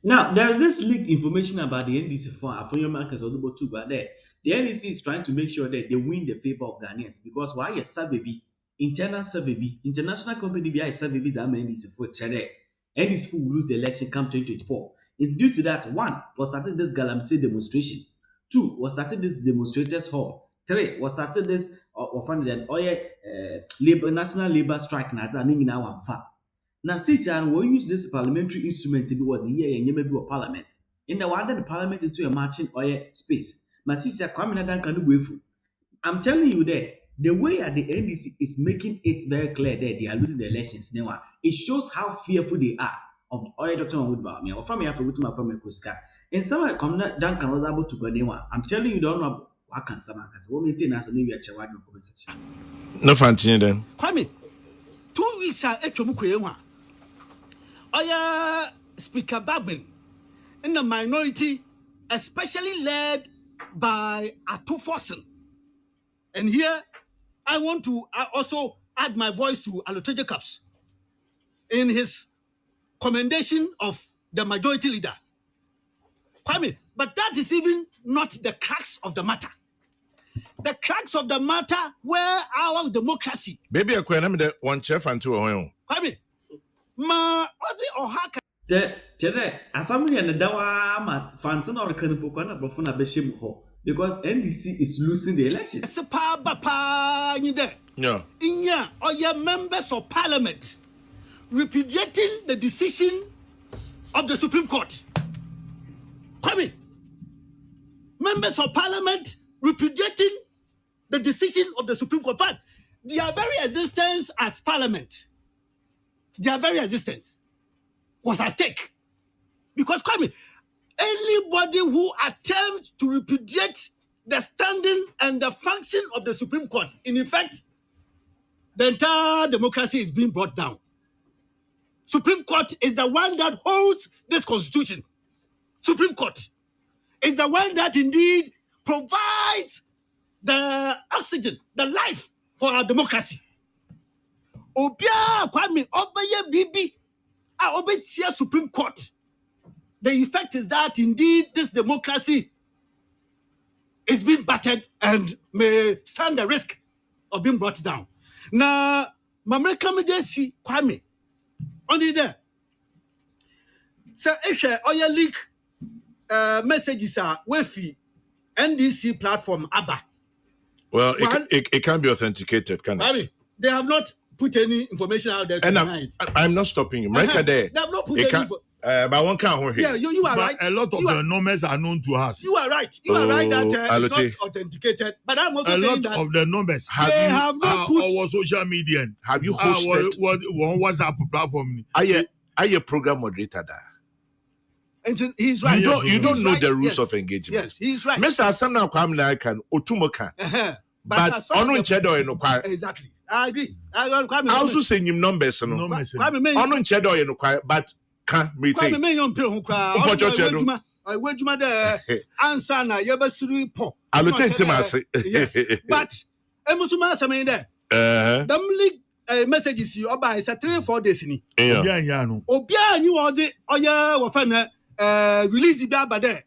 Now, there is this leaked information about the NDC for your markets or the two, but there the NDC is trying to make sure that they win the favor of Ghanaians because why a survey, internal survey, international company be a survey that NDC for Chile. NDC will lose the election come 2024. It's due to that one was starting this Galamsey demonstration, two was starting this demonstrators hall, three was starting this or funded an oil labor national labor strike na now one fact. Now, since I will use this parliamentary instrument to be what the year and you be parliament. In the one the parliament into a marching oil space. My sister Kwamina Duncan go through. I'm telling you that the way that the NDC is making it very clear that they are losing the elections now, it shows how fearful they are of the oil doctor Woodbow. Me, or from me, after with my family Kuska. And someone Kwamina Duncan was able to go anywhere. I'm telling you, don't know what can someone because what maintain as a new year chairman comment section. No fancy then. Kwame, 2 weeks are a Speaker Babin in the minority, especially led by Atu Fossen. And here, I want to also add my voice to Aloteje Caps in his commendation of the majority leader. Kwame, but that is even not the crux of the matter. The crux of the matter where our democracy. Baby, I can't the one chef and two of Kwame, ma odi ohaka Tere, assembly and the dawa ma fancy or can pokana bofuna beshim ho because NDC is losing the election. sepa bapa nyide. Yeah. Inya or your members of parliament repudiating the decision of the Supreme Court. Kwame, members of parliament repudiating the decision of the Supreme Court. In fact, their very existence as parliament, their very existence was at stake. Because, Kwame, anybody who attempts to repudiate the standing and the function of the Supreme Court, in effect, the entire democracy is being brought down. Supreme Court is the one that holds this constitution. Supreme Court is the one that indeed provides the oxygen, the life for our democracy. Obia Kwame Obeye Bibi Obetia Supreme Court. The effect is that indeed this democracy is being battered and may stand the risk of being brought down. Now, Mamreka Majesi Kwame, only there. So, if oil leak messages are Wefi NDC platform ABBA. Well, it can be authenticated, can it? I mean, they have not put any information out there tonight. I'm not stopping you. There. They have not put any but one can't hold here. Yeah, you are right. A lot of the numbers are known to us. You are right. You are right that it's not authenticated. But I'm also saying that a lot of the numbers have not put our social media. Have you hosted one WhatsApp platform? Are you a program moderator there? And he's right. You don't know the rules of engagement. Yes, he's right. Mr. Asana Kwamina can Otumoka. But on chedo no kware. Exactly. I agree. I also saying him numbers no. On chedo no kware but can me say. Kwame me yon pre ho kra. I wejuma there answer na yebasiri po. Yes. But emusuma asame there. Them league messages you oba is 3-4 days ni. Yeah no. Obia you all the oya wo fa na release bi abade.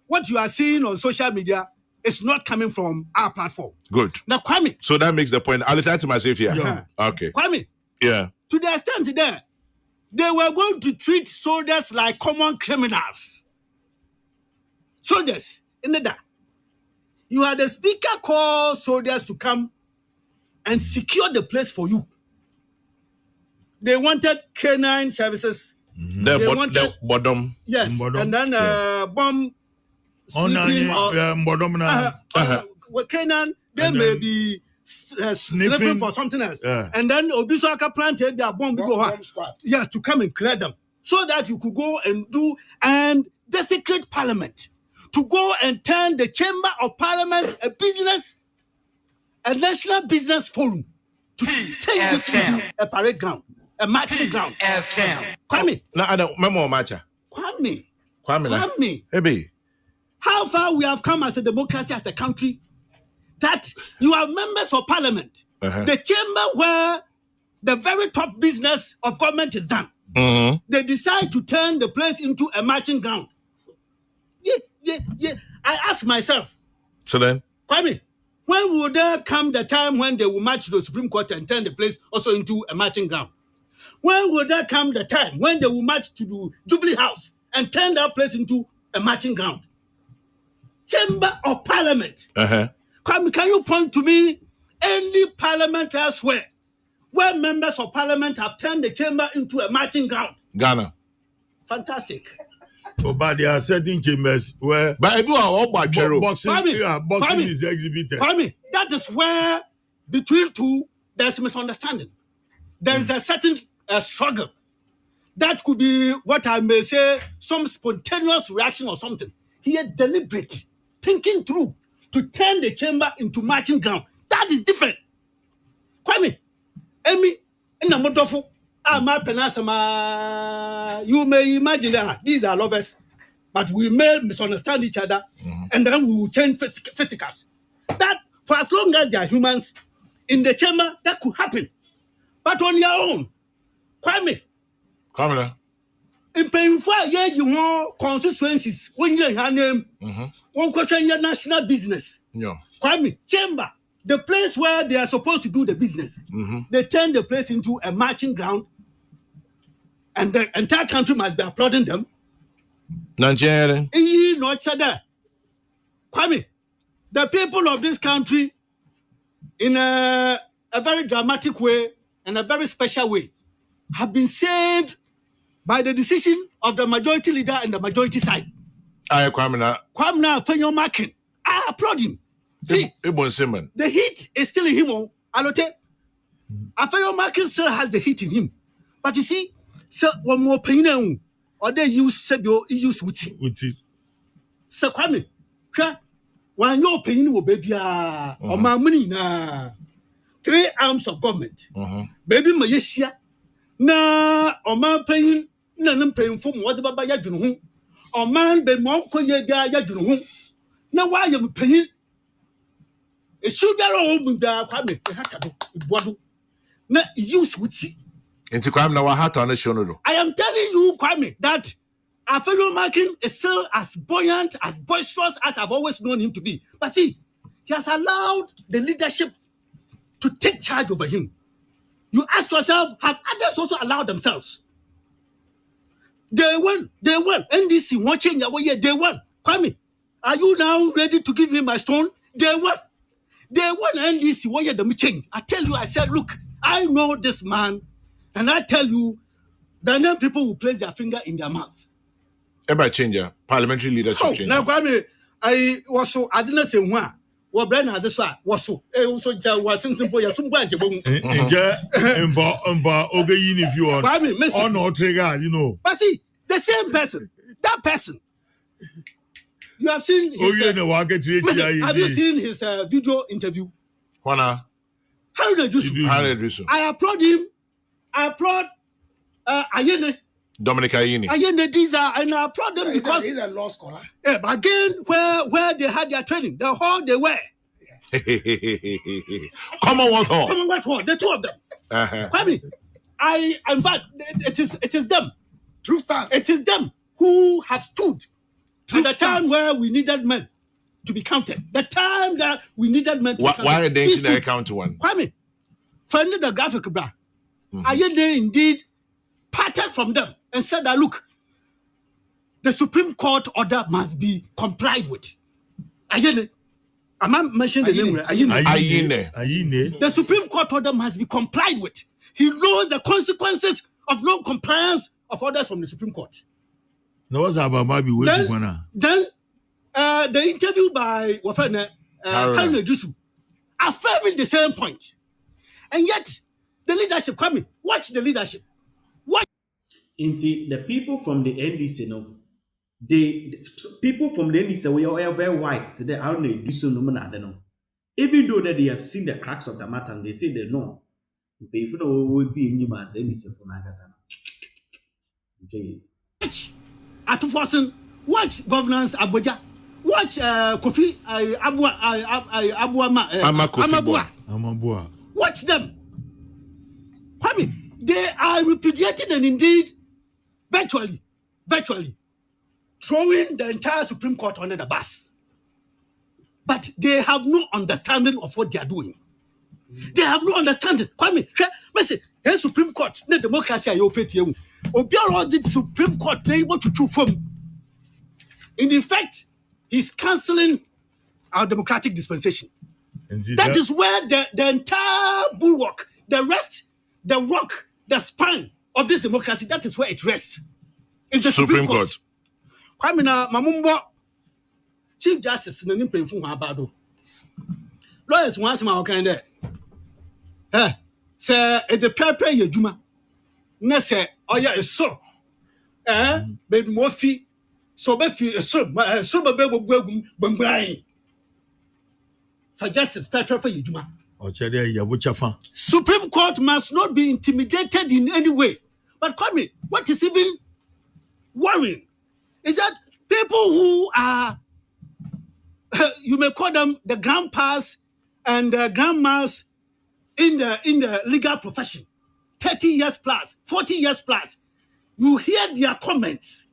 What you are seeing on social media is not coming from our platform. Good. Now, Kwame. So that makes the point. I'll return to myself here. Yeah. Okay. Kwame. Yeah. To the extent there, they were going to treat soldiers like common criminals. Soldiers, in the day. You had the speaker call soldiers to come and secure the place for you. They wanted canine services. The bottom. Yes. Bottom. And then bomb. Canaan, they may be sniffing for something else. Yeah. And then Obisaka planted their bomb yes, to come and clear them. So that you could go and do and desecrate parliament. To go and turn the chamber of parliament a business, a national business forum. To change it into a parade ground, a marching ground. Kwame. No, I don't remember matcha. Kwame. Hey, how far we have come as a democracy, as a country, that you are members of parliament, the chamber where the very top business of government is done. They decide to turn the place into a marching ground. Yeah. I ask myself. So then? Kwame, when will there come the time when they will march to the Supreme Court and turn the place also into a marching ground? When will there come the time when they will march to the Jubilee House and turn that place into a marching ground? Chamber of Parliament. Kwame, can you point to me any parliament elsewhere where members of parliament have turned the chamber into a marching ground? Ghana. Fantastic. But there are certain chambers where boxing is exhibited. That is where between two there's a misunderstanding. There is a certain struggle. That could be what I may say, some spontaneous reaction or something. Here, deliberate, thinking through to turn the chamber into marching ground. That is different. Kwame, Emi, Namodofu, my penasama. You may imagine that these are lovers, but we may misunderstand each other, and then we will change physicals. That for as long as they are humans in the chamber, that could happen. But on your own, Kwame, in painful you want constituencies when you have name, one question your national business. Kwame, chamber, the place where they are supposed to do the business, they turn the place into a marching ground, and the entire country must be applauding them. Nigeria. Kwame, the people of this country, in a very dramatic way and a very special way, have been saved by the decision of the majority leader and the majority side. Kwamina Duncan. I applaud him. See, the heat is still in him. Alote, Duncan still has the heat in him. But you see, so one more pain or they use Wuti. So Kwame, when your pain will be or my money na 3 arms of government. Baby Malaysia na or my pain na paying for what about Yadun or man be more Yadun. Now why you paying? It should be all with the Kwame. Na use Wuti. Into Kwame now hat on the show. I am telling you, Kwame, that Duncan is still as buoyant, as boisterous as I've always known him to be. But see, he has allowed the leadership to take charge over him. You ask yourself, have others also allowed themselves? They won. NDC watching your way. They won. Kwame, are you now ready to give me my stone? They won. NDC. What the change? I tell you, I said, look, I know this man. And I tell you, the young people will place their finger in their mouth. Ever change parliamentary leadership change. Now, Kwame, I didn't say one. What brand has this one? Was so? Also, what's simple? You're some branch. If you want, Kwame, no trigger, you know. But see, the same person, that person. You have seen his, have you seen his video interview? Wana. How did you do? I applaud him. I applaud Ayene. Dominic Ayini. Ayene, these are, and I applaud them because he's a law scholar. Yeah, but again, where they had their training, the hall they were. Commonwealth Hall. The two of them. Kwame, in fact, it is them. True stance. It is them who have stood at the time where we needed men to be counted. The time that we needed men to be counted. Why are they in count one? Kwame, finding the graphic bra. Ayene indeed parted from them and said that, look, the Supreme Court order must be complied with. Ayene, am I mentioning the name? Ayene. The Supreme Court order must be complied with. He knows the consequences of non-compliance of orders from the Supreme Court. No, what's about maybe then the interview by Haruna Dusu affirming the same point. And yet, the leadership, Kwame, watch the leadership. Watch. The people from the NDC, the people from the NDC, we are very wise today. I don't know, do so no. Even though that they have seen the cracks of the matter, and they say they know. If you know what the NDC for Nagasana. At Forsen, watch governance Abuja. Watch Kofi Amabua. Watch them. Kwame, they are repudiating and indeed virtually throwing the entire Supreme Court under the bus. But they have no understanding of what they are doing. They have no understanding. Kwame, listen, the Supreme Court, the democracy, you pay to you. Obiara did Supreme Court, they want to choose from. In effect, he's cancelling our democratic dispensation. That is where the entire bulwark, the rest, the rock, the spine of this democracy, that is where it rests. It's the Supreme Court. Kwamina Mamumbo, Chief Justice, no name painful Habado. Lawyers once my kind there. Say, it's a paper you juma. Nesse, oh yeah, it's so. Baby Murphy, so Befi, so baby Bumbrain. For justice, paper for you juma. Supreme Court must not be intimidated in any way. But Kwame, what is even worrying is that people who are, you may call them the grandpas and the grandmas in the legal profession, 30 years plus, 40 years plus, you hear their comments.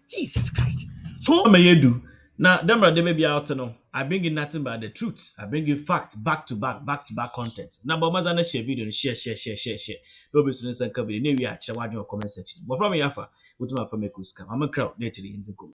Jesus Christ. So what may you do? Now, Demra, they may be out to know. I bring in nothing but the truth. I bring in facts back to back content. Now, but Mazana share video, share. Don't be so necessary. Maybe I share your comment section. But from me, Yafa, what do I from a I'm a crowd later in the go.